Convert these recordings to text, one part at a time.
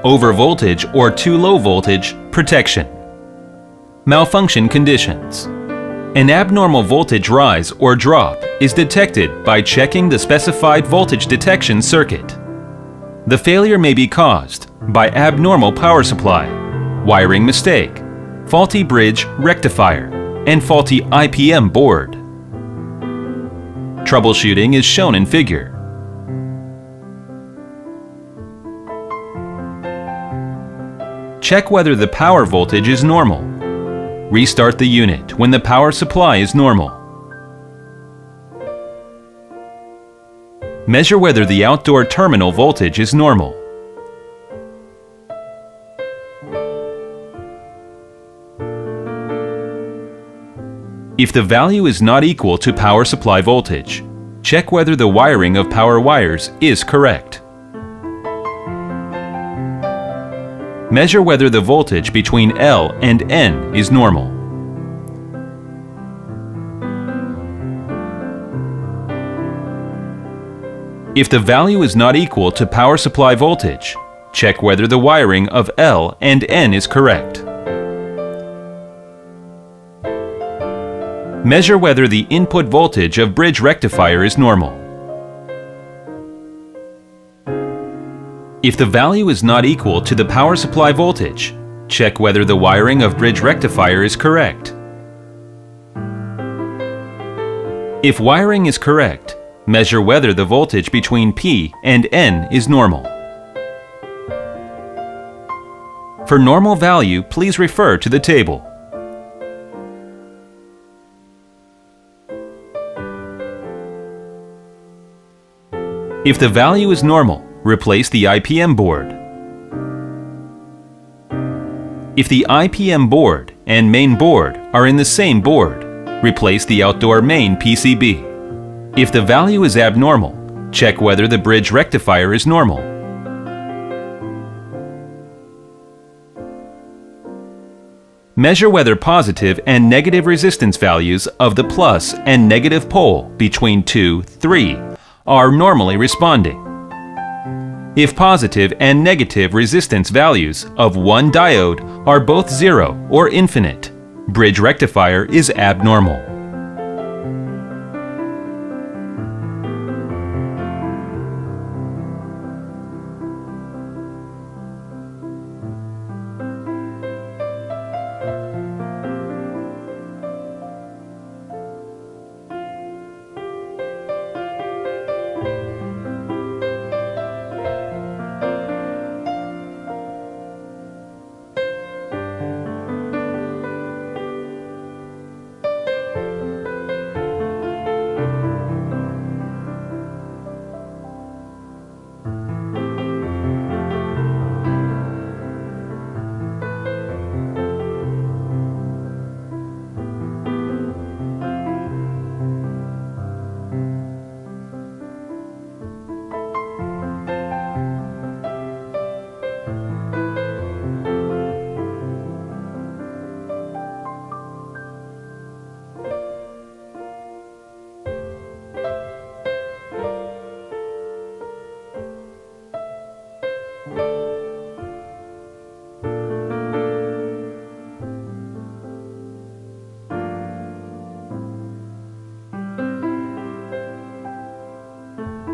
overvoltage or too low voltage, protection. Malfunction conditions. An abnormal voltage rise or drop is detected by checking the specified voltage detection circuit. The failure may be caused by abnormal power supply, wiring mistake, faulty bridge rectifier, and faulty IPM board. Troubleshooting is shown in figure. Check whether the power voltage is normal. Restart the unit when the power supply is normal. Measure whether the outdoor terminal voltage is normal. If the value is not equal to power supply voltage, check whether the wiring of power wires is correct. Measure whether the voltage between L and N is normal. If the value is not equal to power supply voltage, check whether the wiring of L and N is correct. Measure whether the input voltage of bridge rectifier is normal. If the value is not equal to the power supply voltage, check whether the wiring of bridge rectifier is correct. If wiring is correct, measure whether the voltage between P and N is normal. For normal value, please refer to the table. If the value is normal, replace the IPM board. If the IPM board and main board are in the same board, replace the outdoor main PCB. If the value is abnormal, check whether the bridge rectifier is normal. Measure whether positive and negative resistance values of the plus and negative pole between 2, 3 are normally responding. If positive and negative resistance values of one diode are both 0 or infinite, bridge rectifier is abnormal.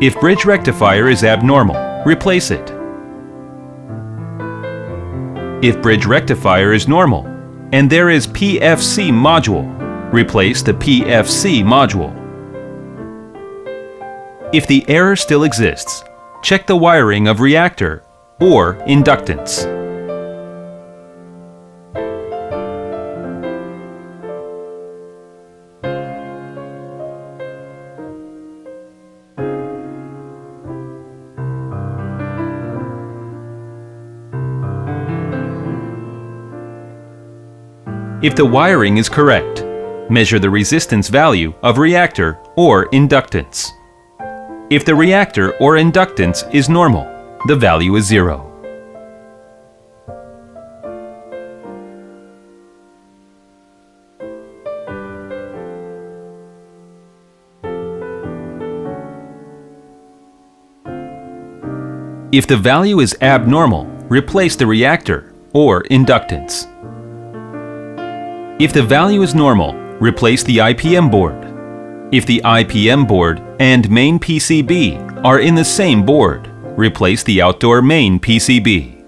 If bridge rectifier is abnormal, replace it. If bridge rectifier is normal and there is PFC module, replace the PFC module. If the error still exists, check the wiring of reactor or inductance. If the wiring is correct, measure the resistance value of reactor or inductance. If the reactor or inductance is normal, the value is 0. If the value is abnormal, replace the reactor or inductance. If the value is normal, replace the IPM board. If the IPM board and main PCB are in the same board, replace the outdoor main PCB.